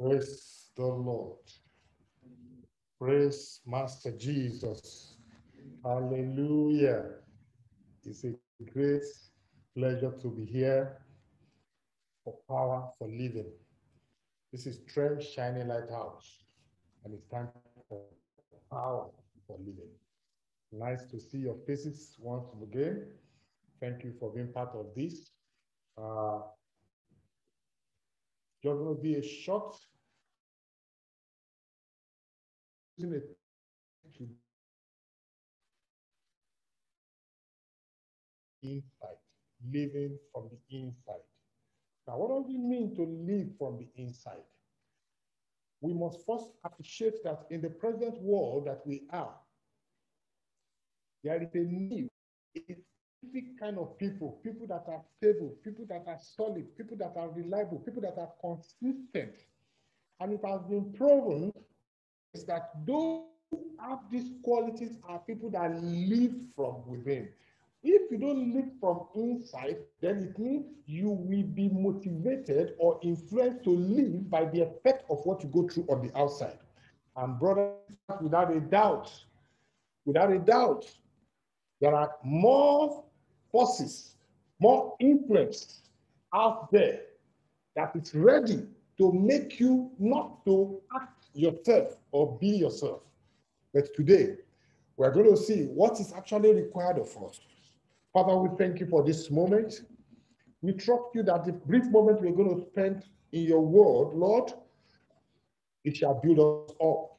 Praise the Lord. Praise Master Jesus. Hallelujah. It's a great pleasure to be here for Power for Living. This is Trem Shining Lighthouse, and it's time for Power for Living. Nice to see your faces once again. Thank you for being part of this. Just going to be a short insight, living from the inside. Now, what does it mean to live from the inside? We must first appreciate that in the present world that we are, there is a need, a specific kind of people, people that are stable, people that are solid, people that are reliable, people that are consistent. And it has been proven is that those who have these qualities are people that live from within. If you don't live from inside, then it means you will be motivated or influenced to live by the effect of what you go through on the outside. And brothers, without a doubt, there are more forces, more influence out there that is ready to make you not to act yourself or be yourself. But today, we're going to see what is actually required of us. Father, we thank you for this moment. We trust you that the brief moment we're going to spend in your word, Lord, it shall build us up.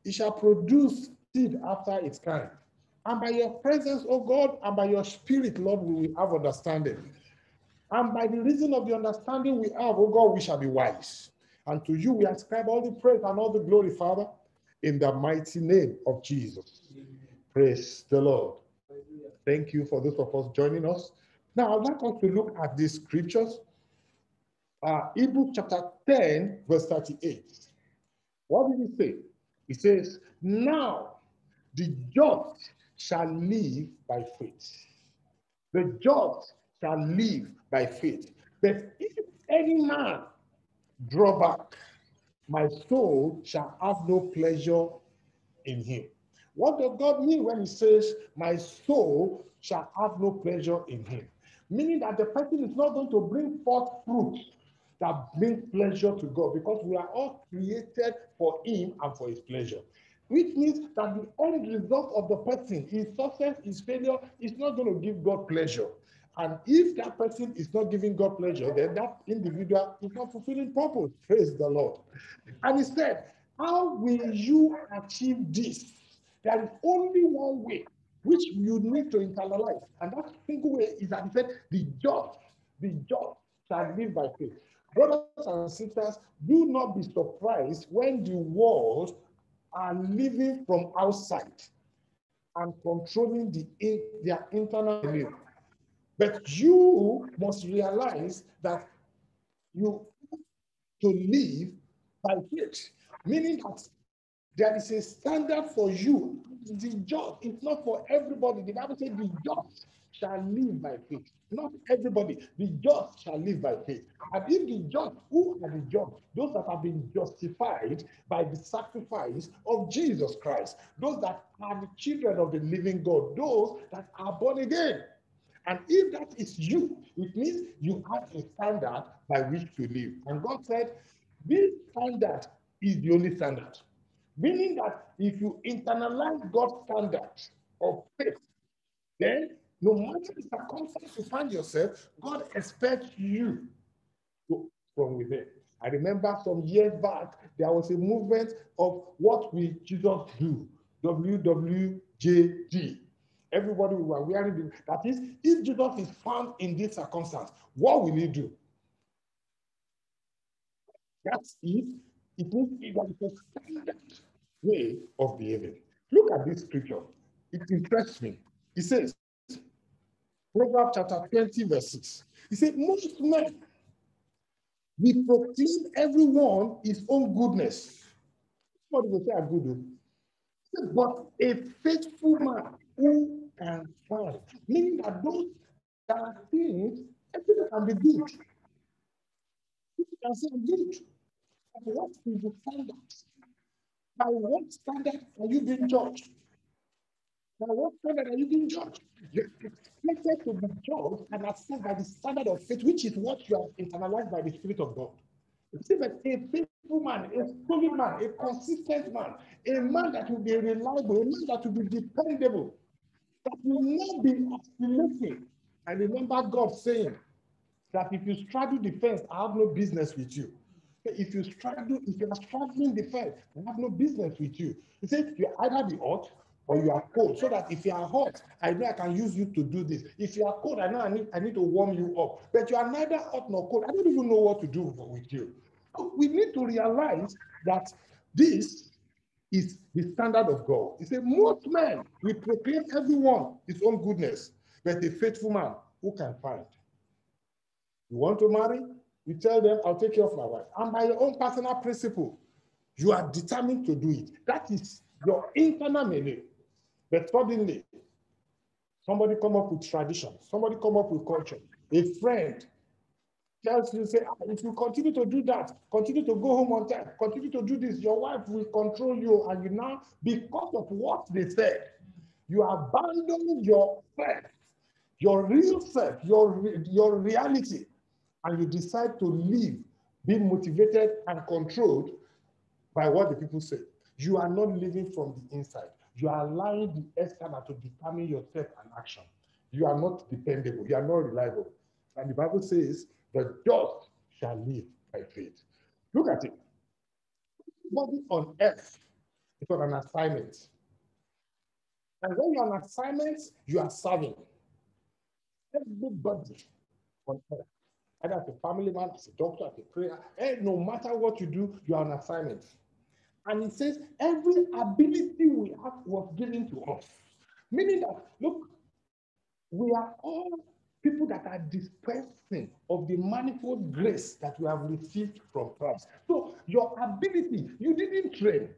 It shall produce seed after its kind. And by your presence, oh God, and by your spirit, Lord, we will have understanding. And by the reason of the understanding we have, oh God, we shall be wise. And to you we ascribe all the praise and all the glory, Father, in the mighty name of Jesus. Praise the Lord. Thank you for those of us joining us. Now, I'd like us to look at these scriptures. Hebrews chapter 10, verse 38. What did he say? He says, now the just shall live by faith. The just shall live by faith. But if any man draw back. My soul shall have no pleasure in him. What does God mean when he says, my soul shall have no pleasure in him? Meaning that the person is not going to bring forth fruit that bring pleasure to God, because we are all created for him and for his pleasure. Which means that the end result of the person, his success, his failure, is not going to give God pleasure. And if that person is not giving God pleasure, then that individual is not fulfilling purpose. Praise the Lord. And he said, how will you achieve this? There is only one way which you need to internalize. And that single way is that he said, the just shall live by faith. Brothers and sisters, do not be surprised when the world are living from outside and controlling their internal life. But you must realize that you to live by faith, meaning that there is a standard for you. The just, it's not for everybody. The Bible says the just shall live by faith. Not everybody. The just shall live by faith. And if the just, who are the just? Those that have been justified by the sacrifice of Jesus Christ. Those that are the children of the living God. Those that are born again. And if that is you, it means you have a standard by which to live. And God said, this standard is the only standard. Meaning that if you internalize God's standard of faith, then no matter the circumstance you find yourself, God expects you to from within. I remember some years back, there was a movement of what will Jesus do? WWJD. Everybody were wearing the, that is, if Jesus is found in this circumstance, what will he do? That's it. It means that it's a standard way of behaving. Look at this scripture. It interests me. It says, Proverbs chapter 20, verse 6. He said, most men, we proclaim everyone his own goodness. Somebody will say, good. But a faithful man who can find. Meaning that those that are things, everything can be good. People can say good. And what is the standard? By what standard are you being judged? By what standard are you being judged? You're expected to be judged and assessed by the standard of faith, which is what you have internalized by the Spirit of God. You see that a faithful man, a solid man, a consistent man, a man that will be reliable, a man that will be dependable, that will not be oscillating. I remember God saying that if you straddle the fence, I have no business with you. If you are straddling the fence, I have no business with you. He said, you either be hot or you are cold, so that if you are hot, I know I can use you to do this. If you are cold, I know I need to warm you up. But you are neither hot nor cold. I don't even know what to do with you. So we need to realize that this is the standard of God. He said, most men will proclaim everyone his own goodness, but a faithful man who can find. You want to marry? You tell them, I'll take care of my wife. And by your own personal principle, you are determined to do it. That is your internal meaning. But suddenly, somebody come up with tradition, somebody come up with culture. A friend tells you, say, if you continue to do that, continue to go home on time, continue to do this, your wife will control you. And you now, because of what they said, you abandon yourself, your real self, your reality, and you decide to live being motivated and controlled by what the people say. You are not living from the inside. You are allowing the external to determine yourself and action. You are not dependable. You are not reliable. And the Bible says, the just shall live by faith. Look at it. Everybody on earth is on an assignment. And when you're on an assignment, you are serving. Everybody on earth, either as a family man, as a doctor, as a prayer, no matter what you do, you are on assignment. And it says every ability we have was given to us. Meaning that, look, we are all people that are dispensing of the manifold grace that we have received from Christ. So your ability, you didn't train.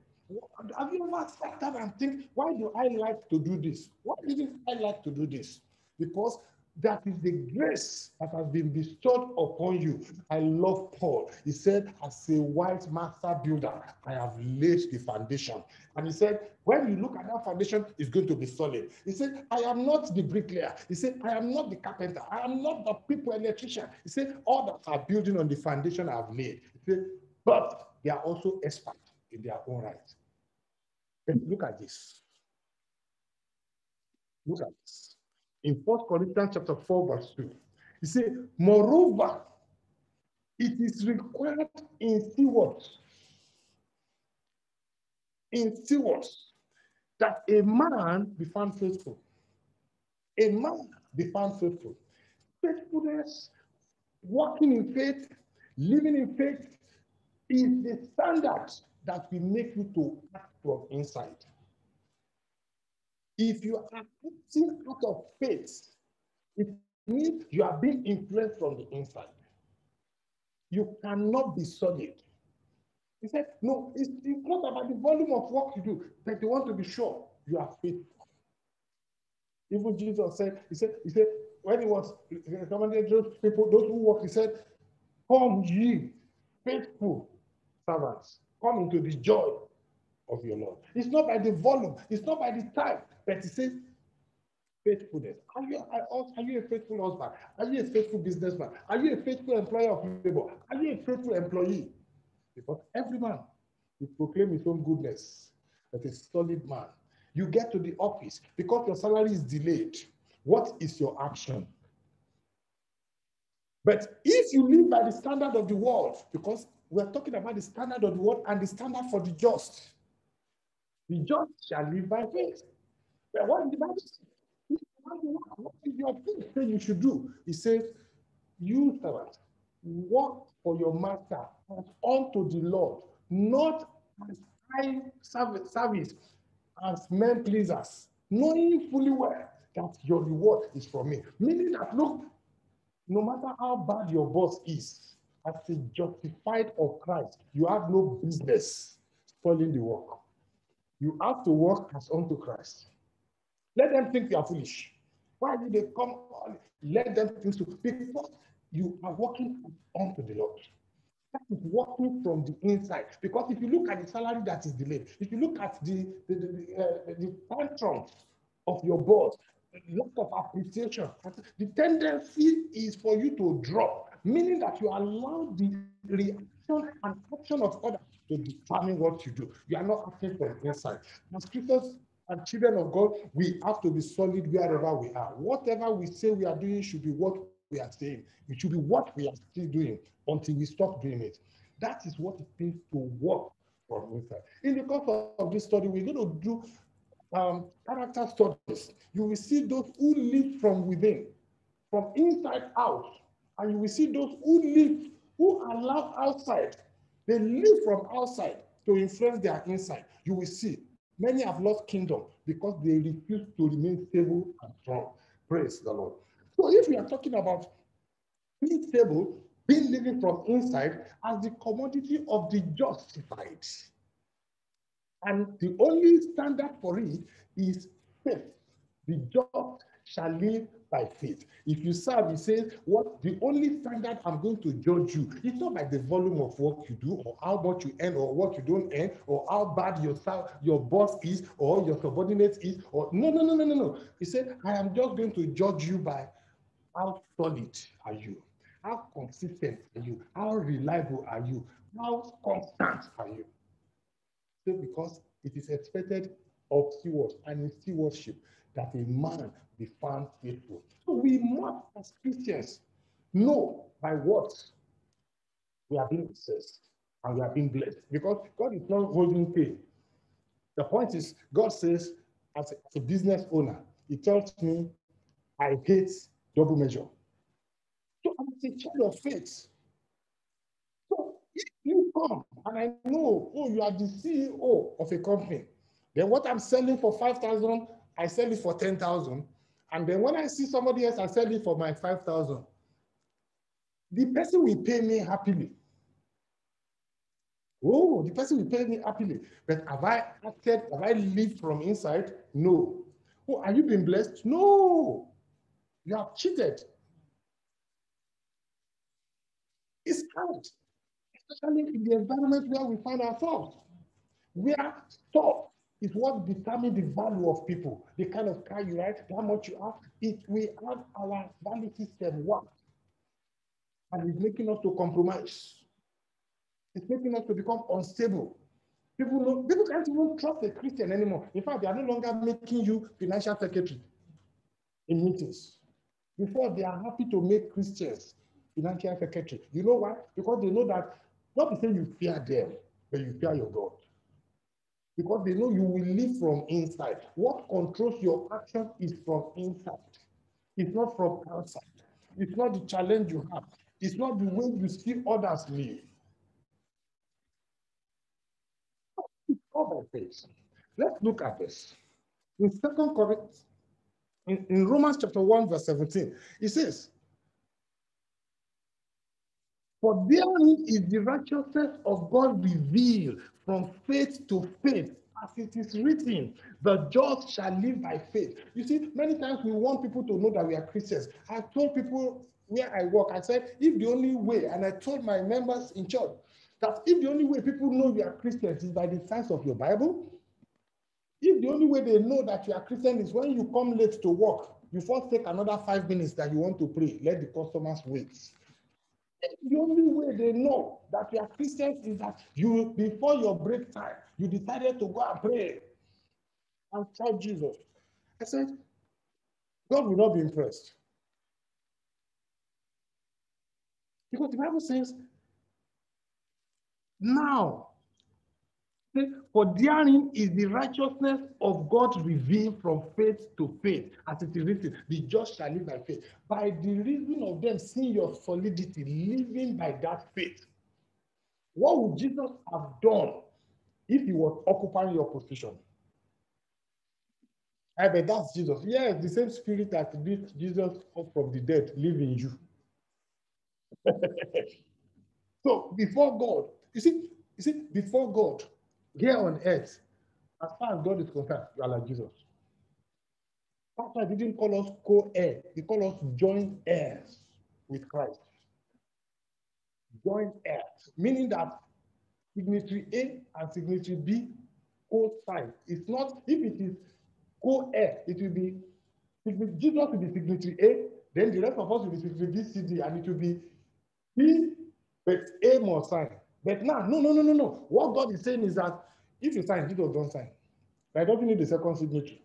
Have you ever sat down and think, why do I like to do this? Why didn't I like to do this? Because that is the grace that has been bestowed upon you. I love Paul. He said, as a wise master builder, I have laid the foundation. And he said, when you look at that foundation, it's going to be solid. He said, I am not the bricklayer. He said, I am not the carpenter. I am not the people electrician. He said, all that are building on the foundation I have laid. He said, but they are also experts in their own right. But look at this. Look at this. In 1 Corinthians chapter 4, verse 2, he said, moreover, it is required in stewards, that a man be found faithful. A man be found faithful. Faithfulness, walking in faith, living in faith is the standard that will make you to act from inside. If you are acting out of faith, it means you are being influenced from the inside. You cannot be solid. He said, no, it's not about the volume of work you do, but you want to be sure you are faithful. Even Jesus said, he said, when he was commanding those people, those who work, he said, come ye faithful servants, come into the joy of your Lord. It's not by the volume, it's not by the time, but he says faithfulness. Are you a faithful husband? Are you a faithful businessman? Are you a faithful employer of labor? Are you a faithful employee? Because every man will proclaim his own goodness, but a solid man. You get to the office because your salary is delayed. What is your action? But if you live by the standard of the world, because we're talking about the standard of the world and the standard for the just shall live by faith. But what the Bible says, what is your faith say you should do? It says, you servants, work for your master as unto the Lord, not as high service, as men pleasers, knowing fully well that your reward is from me. Meaning that, look, no matter how bad your boss is, as a justified of Christ, you have no business spoiling the work. You have to work as unto Christ. Let them think you are foolish. Why did they come? Let them think so. Because you are working unto the Lord. That is working from the inside. Because if you look at the salary that is delayed, if you look at the tantrums of your boss, lack of appreciation, the tendency is for you to drop, meaning that you allow the reaction and action of others to determine what you do. You are not acting from inside. As Christians and children of God, we have to be solid wherever we are. Whatever we say we are doing should be what we are saying. It should be what we are still doing until we stop doing it. That is what it means to work from inside. In the course of this study, we're going to do character studies. You will see those who live from within, from inside out, and you will see those who allow outside. They live from outside to influence their inside. You will see many have lost kingdom because they refuse to remain stable and strong. Praise the Lord. So if we are talking about being stable, being living from inside as the commodity of the justified. And the only standard for it is faith. The just shall live by faith. If you serve, he says, what the only standard I'm going to judge you, it's not by the volume of work you do, or how much you earn, or what you don't earn, or how bad your boss is, or your subordinate is, or no. He said, I am just going to judge you by how solid are you, how consistent are you, how reliable are you, how constant are you. So because it is expected of stewards and in stewardship that a man be found faithful. So we must, as Christians, know by what we are being possessed and we are being blessed. Because God is not holding pay. The point is, God says, as a business owner, he tells me, I hate double measure. So I'm a child of faith. So if you come and I know, oh, you are the CEO of a company, then what I'm selling for 5,000, I sell it for 10,000. And then when I see somebody else, I sell it for my 5,000. The person will pay me happily. Oh, the person will pay me happily. But have I acted, have I lived from inside? No. Oh, are you being blessed? No. You have cheated. It's hard, especially in the environment where we find ourselves. Where thought is what determines the value of people. The kind of car you ride, how much you have, it we have our value system work. And it's making us to compromise. It's making us to become unstable. People can't even trust a Christian anymore. In fact, they are no longer making you financial secretary in meetings. Before, they are happy to make Christians financial secretary. You know why? Because they know that not to say you fear them, but you fear your God. Because they know you will live from inside. What controls your action is from inside. It's not from outside. It's not the challenge you have. It's not the way you see others live. It's all by faith. Let's look at this. In 2 Corinthians, in Romans chapter 1, verse 17, it says, "For therein is the righteousness of God revealed from faith to faith, as it is written, the just shall live by faith." You see, many times we want people to know that we are Christians. I told people where I work, I said, if the only way, and I told my members in church, that if the only way people know you are Christians is by the size of your Bible, if the only way they know that you are Christian is when you come late to work, you first take another 5 minutes that you want to pray, let the customers wait. The only way they know that you are Christians is that you, before your break time, you decided to go and pray and shout Jesus. I said, God will not be impressed. Because the Bible says, now, for therein is the righteousness of God revealed from faith to faith, as it is written, the just shall live by faith. By the reason of them seeing your solidity, living by that faith. What would Jesus have done if he was occupying your position? I bet that's Jesus. Yes, the same spirit that raised Jesus up from the dead live in you. So before God, you see, before God, here on earth, as far as God is concerned, you are like Jesus. That's why he didn't call us co-heir. He called us joint heirs with Christ. Joint heirs, meaning that signatory A and signatory B co-sign. It's not, if it is co-heir, it will be, Jesus will be signatory A, then the rest of us will be signatory B, C, D, and it will be B, but A must sign. But now, no. What God is saying is that if you sign, Jesus don't sign. I don't need the second signature.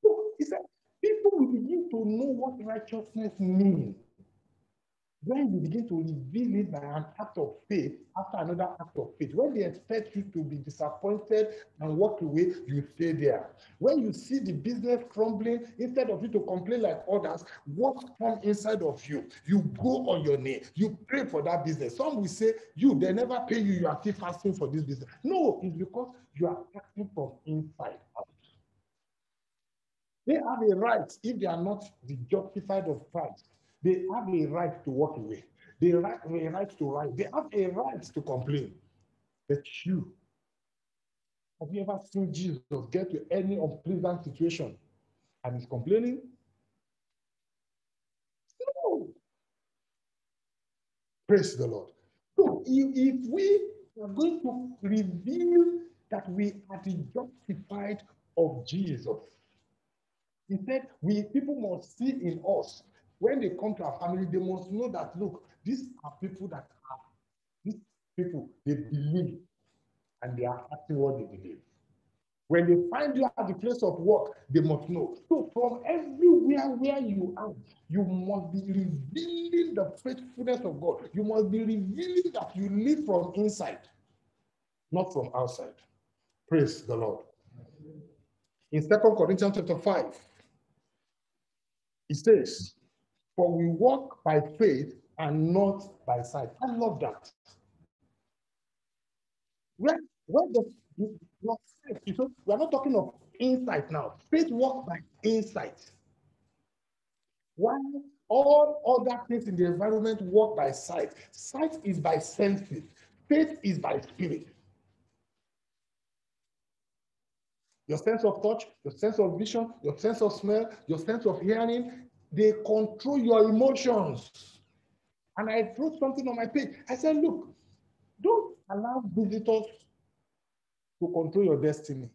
So he said, people will begin to know what righteousness means when you begin to reveal it by an act of faith after another act of faith. When they expect you to be disappointed and walk away, you stay there. When you see the business crumbling, instead of you to complain like others, what comes inside of you? You go on your knee, you pray for that business. Some will say, they never pay you, you are still fasting for this business. No, it's because you are acting from inside out. They have a right, if they are not the justified of Christ, they have a right to walk away. They have a right to write. They have a right to complain. But you, have you ever seen Jesus get to any unpleasant situation and he's complaining? No. Praise the Lord. So if we are going to reveal that we are the justified of Jesus, he said, people must see in us, when they come to our family, they must know that, look, these are people that are, these people, they believe and they are acting what they believe. When they find you at the place of work, they must know. So from everywhere where you are, you must be revealing the faithfulness of God. You must be revealing that you live from inside, not from outside. Praise the Lord. In 2 Corinthians chapter 5, it says, for we walk by faith and not by sight. I love that. Where the sight, so we are not talking of insight now. Faith walks by insight. While all other things in the environment walk by sight. Sight is by senses. Faith is by spirit. Your sense of touch, your sense of vision, your sense of smell, your sense of hearing, they control your emotions. And I wrote something on my page. I said, look, don't allow visitors to control your destiny.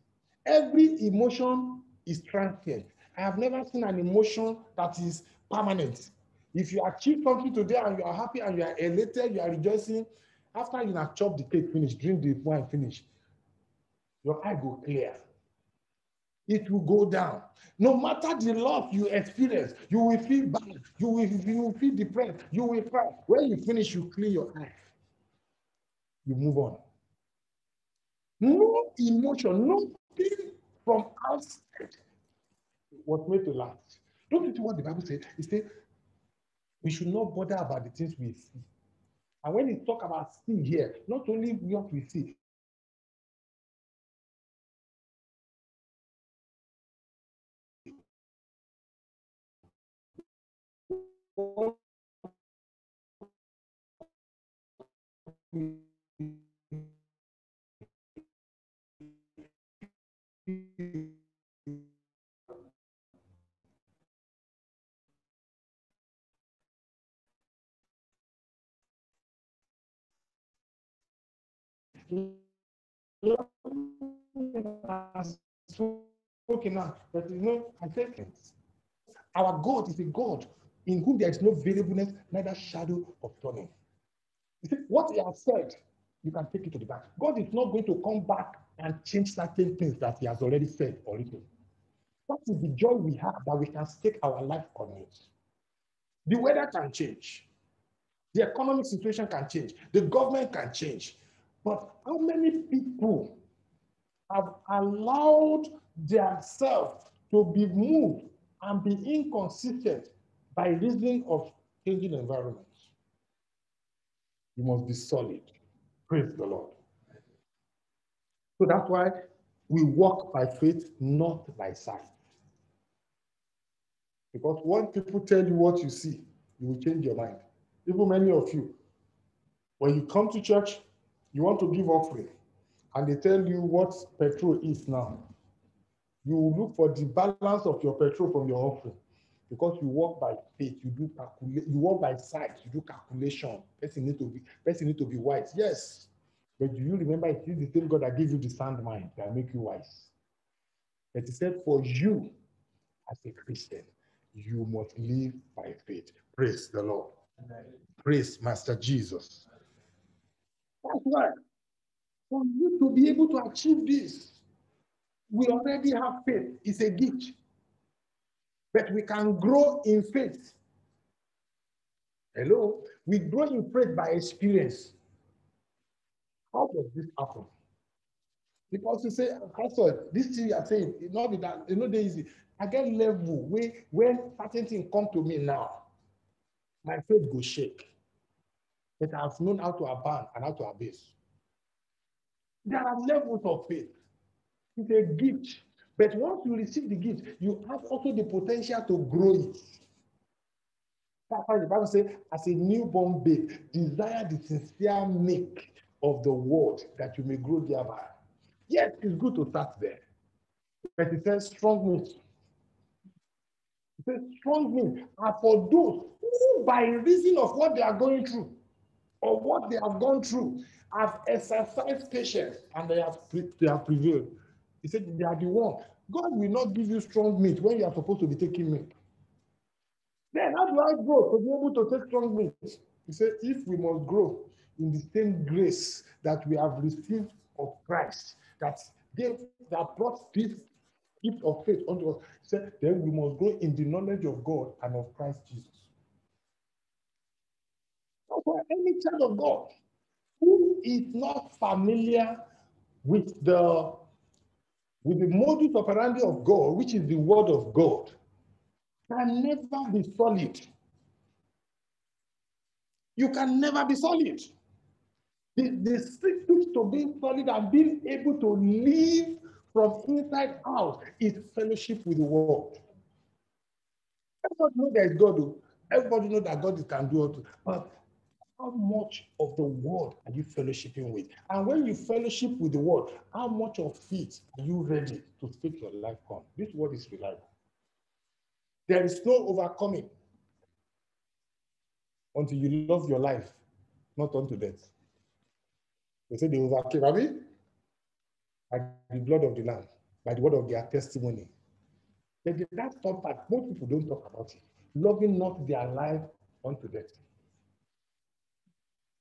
Every emotion is transient. I have never seen an emotion that is permanent. If you achieve something today and you are happy and you are elated, you are rejoicing, after you have chopped the cake finish, drink the wine finish, your eye go clear. It will go down. No matter the loss you experience, you will feel bad, you will feel depressed, you will cry. When you finish, you clean your eye. You move on. No emotion, nothing from outside was made to last. Don't you see what the Bible says? It says we should not bother about the things we see. And when it talk about see here, not only what we see, spoken now, but you know, I say things. Our God is a God in whom there is no variableness, neither shadow of turning. You see, what he has said, you can take it to the bank. God is not going to come back and change certain things that he has already said or written. That is the joy we have, that we can stake our life on it. The weather can change. The economic situation can change. The government can change. But how many people have allowed themselves to be moved and be inconsistent by reason of changing environments? You must be solid. Praise the Lord. So that's why we walk by faith, not by sight. Because when people tell you what you see, you will change your mind. Even many of you, when you come to church, you want to give offering, and they tell you what petrol is now. You will look for the balance of your petrol from your offering, because you walk by faith, you walk by sight, you do calculation. Person need to be wise. Yes. But do you remember it is the same God that gives you the sound mind that make you wise? But he said, for you as a Christian, you must live by faith. Praise the Lord. Amen. Praise Master Jesus. That's why, for you to be able to achieve this, we already have faith. It's a gift. But we can grow in faith. Hello? We grow in faith by experience. How does this happen? Because you say, Pastor, this thing you are saying, it not be that, it's not easy. I get level where when certain things come to me now, my faith go shake. But I've known how to abound and how to abase. There are levels of faith. It's a gift. But once you receive the gift, you have also the potential to grow it. That's why the Bible says, as a newborn babe, desire the sincere milk of the word, that you may grow thereby. Yes, it's good to start there. But it says strong meat. It says strong meat are for those who, by reason of what they are going through or what they have gone through, have exercised patience and they have prevailed. He said they are the one. God will not give you strong meat when you are supposed to be taking milk. Then how do I grow to be able to take strong meat? He said, if we must grow in the same grace that we have received of Christ, that brought this gift of faith unto us, he said, then we must grow in the knowledge of God and of Christ Jesus. So for any child of God who is not familiar with the modus operandi of God, which is the word of God, can never be solid. You can never be solid. The secret to being solid and being able to live from inside out is fellowship with the world. Everybody knows there is God. Everybody knows that God can do all. But how much of the word are you fellowshipping with? And when you fellowship with the word, how much of it are you ready to take your life on? This word is reliable. There is no overcoming until you love your life, not unto death. They say they overcame, have you? By the blood of the Lamb, by the word of their testimony. But that third part, most people don't talk about it. Loving not their life unto death.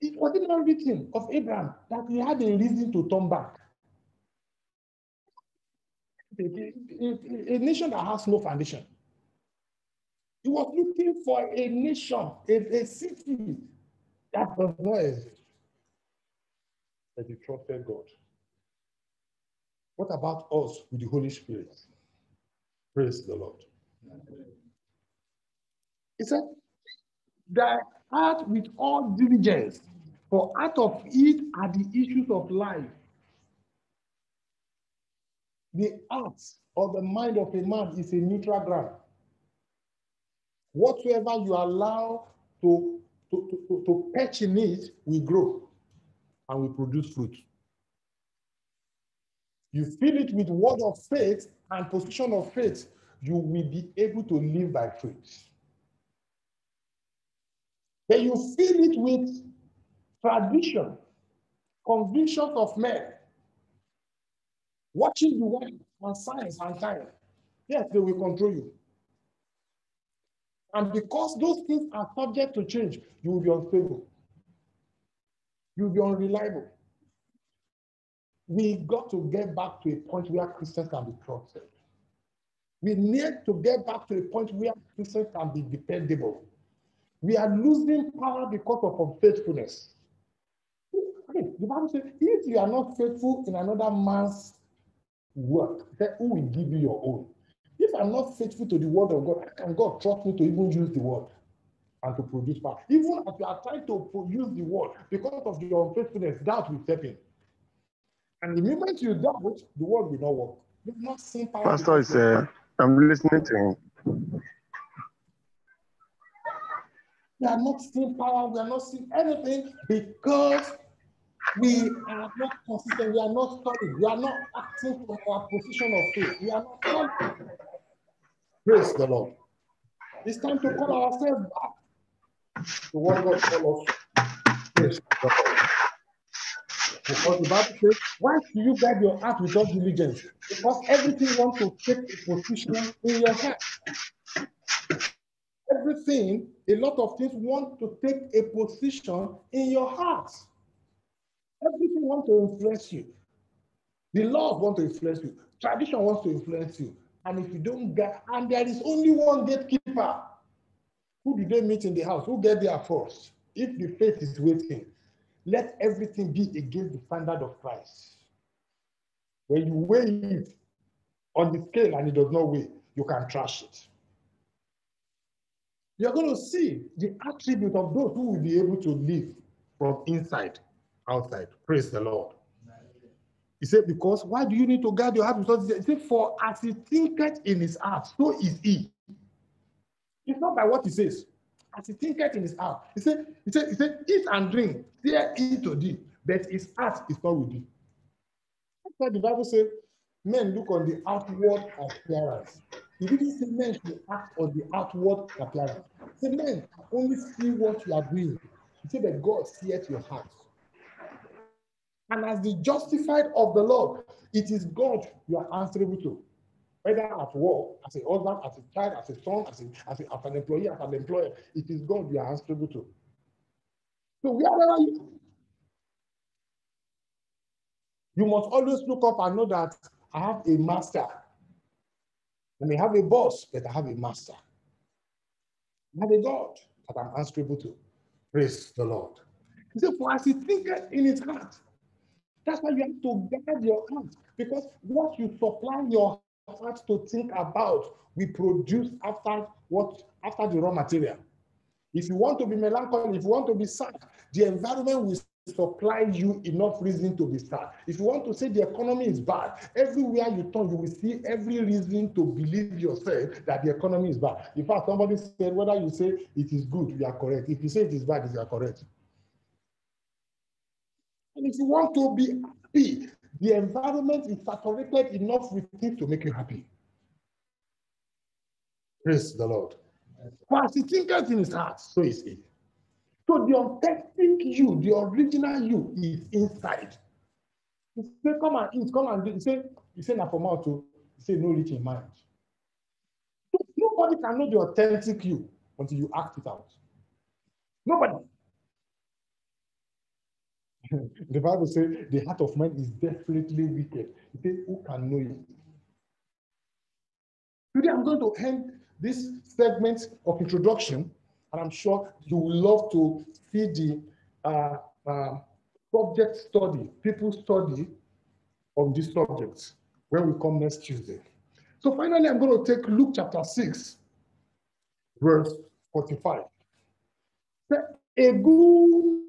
It was not written of Abraham that he had a reason to turn back. A nation that has no foundation. He was looking for a nation, a city that does not exist. But he trusted God. What about us with the Holy Spirit? Praise the Lord. He said, "Thy heart with all diligence, for out of it are the issues of life." The heart or the mind of a man is a neutral ground. Whatsoever you allow to perch in it will grow and will produce fruit. You fill it with word of faith and position of faith, you will be able to live by faith. Then you fill it with tradition, convictions of men, watching the world and signs and time. Yes, they will control you. And because those things are subject to change, you will be unstable. You will be unreliable. We got to get back to a point where Christians can be trusted. We need to get back to a point where Christians can be dependable. We are losing power because of unfaithfulness. The Bible says, if you are not faithful in another man's work, then who will give you your own? If I'm not faithful to the word of God, how can God trust me to even use the word and to produce power? Even as you are trying to produce the word, because of your unfaithfulness, doubt will step in. And the moment you doubt, the word will not work. You've not seen power. Pastor is, I'm listening to him. We are not seeing power, we are not seeing anything because we are not consistent, we are not solid, we are not acting from our position of faith. We are not solid. Praise the Lord. It's time to call ourselves back to what God called us. Praise the Lord. Because the Bible says, why do you guard your heart with all diligence? Because everything wants to take a position in your heart. Everything, a lot of things want to take a position in your heart. Everything wants to influence you. The laws want to influence you. Tradition wants to influence you. And if you don't get, and there is only one gatekeeper. Who do they meet in the house? Who get there first? If the faith is waiting, let everything be against the standard of Christ. When you weigh it on the scale and it does not weigh, you can trash it. You're going to see the attribute of those who will be able to live from inside, outside. Praise the Lord. He said, because why do you need to guard your heart? Because he said, for as he thinketh in his heart, so is he. It's not by what he says. As he thinketh in his heart. He said, eat and drink, fear eat to thee, but his heart is not with thee. That's why the Bible says, men look on the outward appearance. He didn't say men should act on the outward appearance. He said, men only see what you are doing. He said that God seeth your heart. And as the justified of the Lord, it is God you are answerable to. Whether at work, as a husband, as a child, as a son, as an employee, as an employer, it is God you are answerable to. So wherever you must always look up and know that I have a master. I may have a boss, but I have a master. I have a God that I'm answerable to. Praise the Lord. He said, for as he thinketh in his heart. That's why you have to guard your heart, because what you supply your heart to think about, we produce after the raw material. If you want to be melancholy, if you want to be sad, the environment will supply you enough reason to be sad. If you want to say the economy is bad, everywhere you turn, you will see every reason to believe yourself that the economy is bad. In fact, somebody said, whether you say it is good, you are correct. If you say it is bad, you are correct. And if you want to be happy, the environment is saturated enough with things to make you happy. Praise the Lord. For as he thinketh in his heart, so is he. So the authentic you, the original you, is inside. He say, come and eat, come and do. He say, na for mouth to. He say, no reach in mind. So nobody can know the authentic you until you act it out. Nobody. The Bible says the heart of man is desperately wicked. He says, who can know it? Today I'm going to end this segment of introduction, and I'm sure you will love to see the subject study, people study on this subject when we come next Tuesday. So finally, I'm going to take Luke chapter 6, verse 45. A good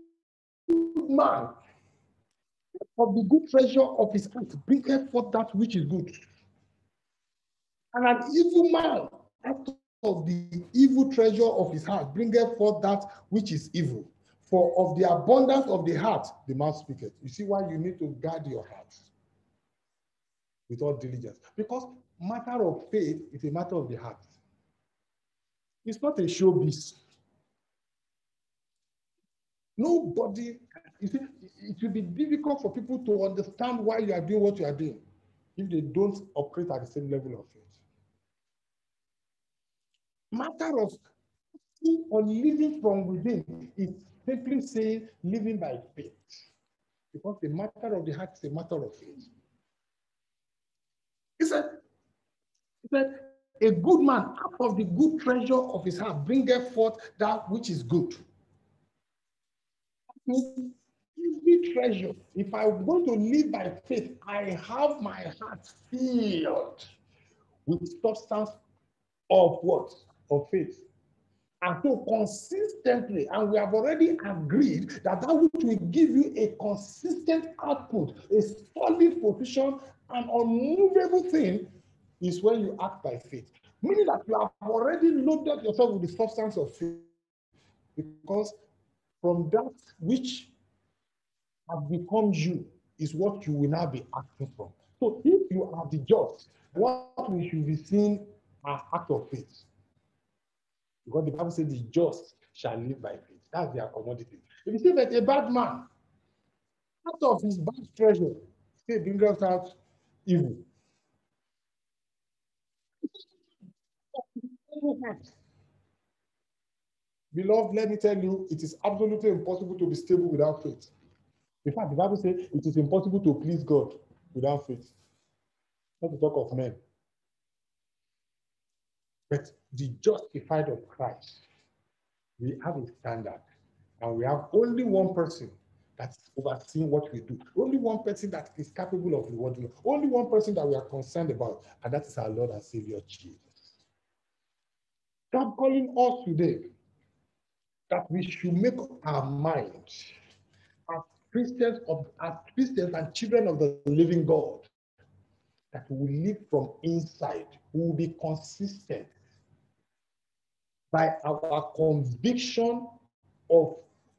man of the good treasure of his heart bringeth forth that which is good. And an evil man out of the evil treasure of his heart bringeth forth that which is evil. For of the abundance of the heart, the mouth speaketh. You see why you need to guard your heart with all diligence. Because matter of faith is a matter of the heart. It's not a showbiz. Nobody, you see, it will be difficult for people to understand why you are doing what you are doing if they don't operate at the same level of faith. Matter of on living from within is simply saying living by faith. Because the matter of the heart is a matter of faith. He said, a good man out of the good treasure of his heart bringeth forth that which is good. Every treasure, if I'm going to live by faith, I have my heart filled with substance of what? Of faith. And so consistently, and we have already agreed that that which will give you a consistent output, a solid position, an unmovable thing is when you act by faith. Meaning that you have already loaded yourself with the substance of faith. Because from that which has become you is what you will now be acting from. So if you are the just, what we should be seeing are acts of faith. Because the Bible says the just shall live by faith. That's their commodity. If you say that a bad man, out of his bad treasure, say brings out evil. Beloved, let me tell you, it is absolutely impossible to be stable without faith. In fact, the Bible says it is impossible to please God without faith. Not to talk of men. But the justified of Christ, we have a standard, and we have only one person that's overseeing what we do. Only one person that is capable of rewarding. Only one person that we are concerned about, and that is our Lord and Savior Jesus. So I'm calling us today that we should make up our mind as Christians and children of the living God, that we will live from inside. We will be consistent by our conviction of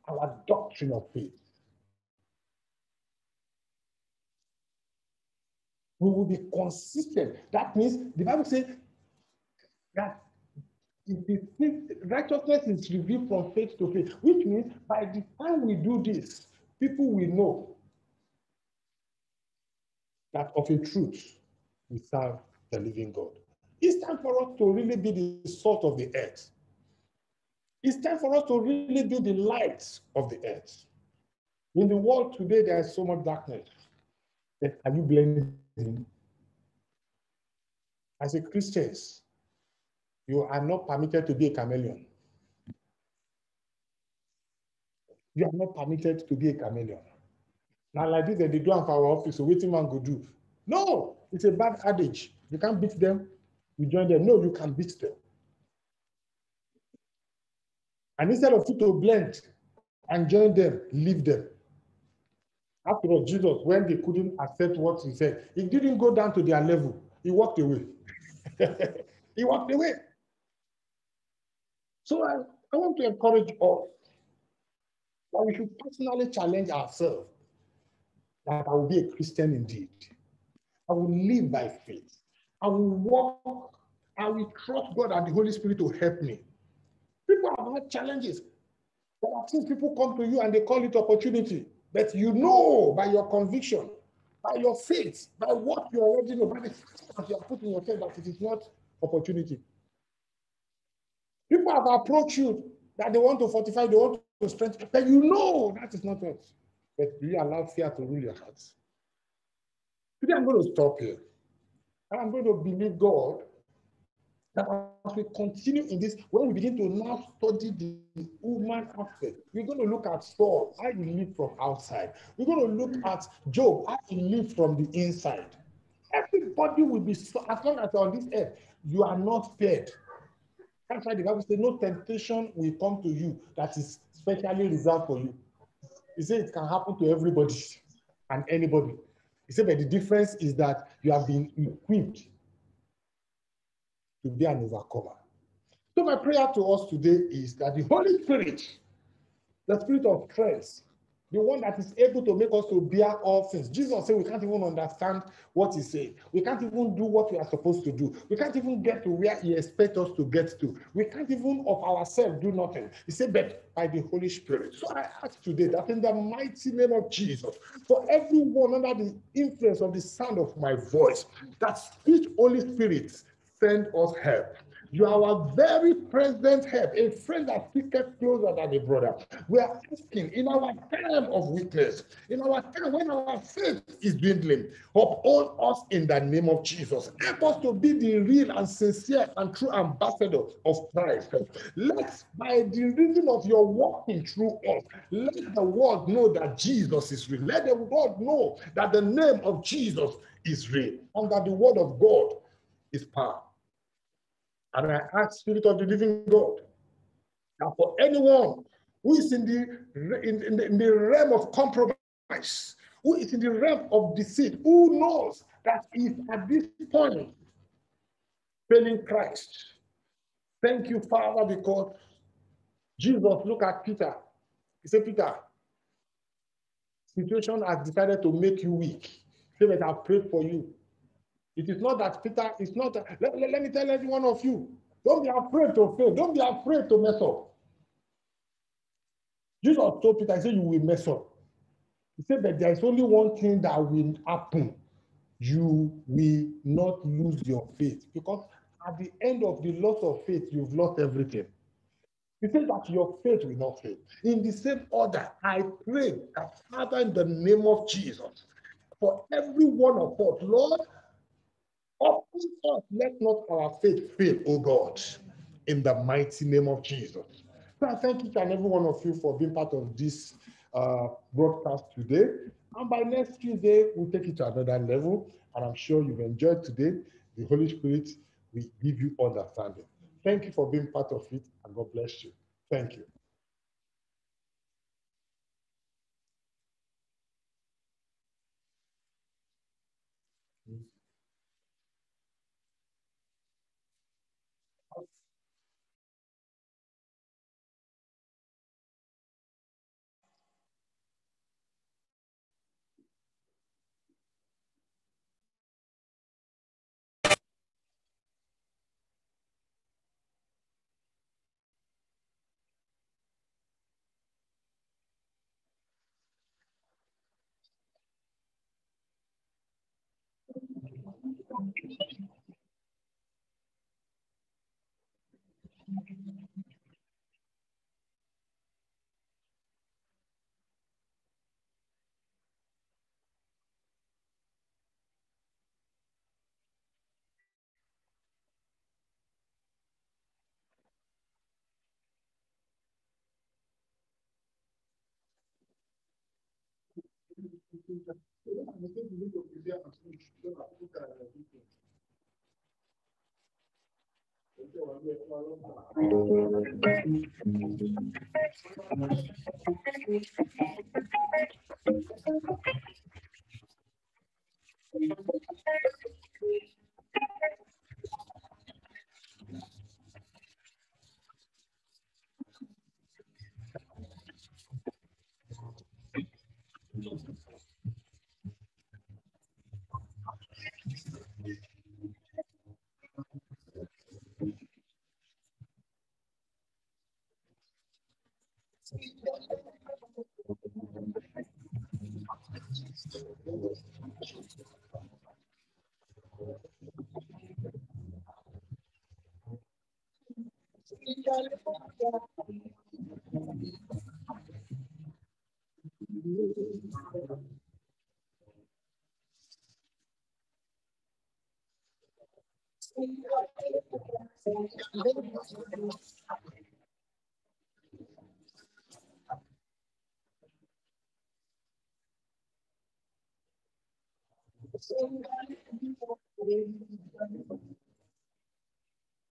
our doctrine of faith. We will be consistent. That means the Bible says that righteousness is revealed from faith to faith, which means by the time we do this, people will know that of a truth we serve the living God. It's time for us to really be the salt of the earth. It's time for us to really be the light of the earth. In the world today, there is so much darkness. Are you blending? As a Christian, you are not permitted to be a chameleon. You are not permitted to be a chameleon. Now, like this, they do for our office, so waiting man go do. No, it's a bad adage. You can't beat them, you join them. No, you can beat them. And instead of you to blend and join them, leave them. After all, Jesus, when they couldn't accept what he said, he didn't go down to their level. He walked away. He walked away. So I want to encourage us that we should personally challenge ourselves that I will be a Christian indeed. I will live by faith. I will walk, I will trust God and the Holy Spirit to help me. People have had challenges. There are things people come to you and they call it opportunity. But you know by your conviction, by your faith, by what you already know, by the fact that you are putting yourself that it is not opportunity. People have approached you that they want to fortify, they want to strengthen, but you know that is not it. But do you allow fear to rule your hearts? Today I'm going to stop here. And I'm going to believe God that as we continue in this, when we begin to now study the human aspect, we're going to look at Saul, how he lived from outside. We're going to look at Job, how he lived from the inside. Everybody will be, as long as you're on this earth, you are not spared. That's why the Bible says no temptation will come to you that is specially reserved for you. He said it can happen to everybody and anybody. He said, but the difference is that you have been equipped to be an overcomer. So my prayer to us today is that the Holy Spirit, the Spirit of Christ, the one that is able to make us to bear all things. Jesus said we can't even understand what he's saying. We can't even do what we are supposed to do. We can't even get to where he expects us to get to. We can't even of ourselves do nothing. He said, but by the Holy Spirit. So I ask today that in the mighty name of Jesus, for everyone under the influence of the sound of my voice, that sweet Holy Spirit send us help. You are our very present help, a friend that sticketh closer than a brother. We are asking in our time of weakness, in our time when our faith is dwindling, uphold us in the name of Jesus. Help us to be the real and sincere and true ambassador of Christ. Let, by the reason of your walking through us, let the world know that Jesus is real. Let the world know that the name of Jesus is real and that the word of God is power. And I ask, Spirit of the living God, that for anyone who is in the realm of compromise, who is in the realm of deceit, who knows that if at this point failing Christ, thank you, Father, because Jesus looked at Peter. He said, Peter, situation has decided to make you weak. He said, but I prayed for you. It is not that Peter, it's not that, let me tell every one of you, don't be afraid to fail. Don't be afraid to mess up. Jesus told Peter, he said, you will mess up. He said that there is only one thing that will happen. You will not lose your faith. Because at the end of the loss of faith, you've lost everything. He said that your faith will not fail. In the same order, I pray that, Father, in the name of Jesus, for every one of us, Lord, open us, let not our faith fail, oh God, in the mighty name of Jesus. So I thank each and every one of you for being part of this broadcast today. And by next Tuesday, we'll take it to another level. And I'm sure you've enjoyed today. The Holy Spirit will give you understanding. Thank you for being part of it, and God bless you. Thank you.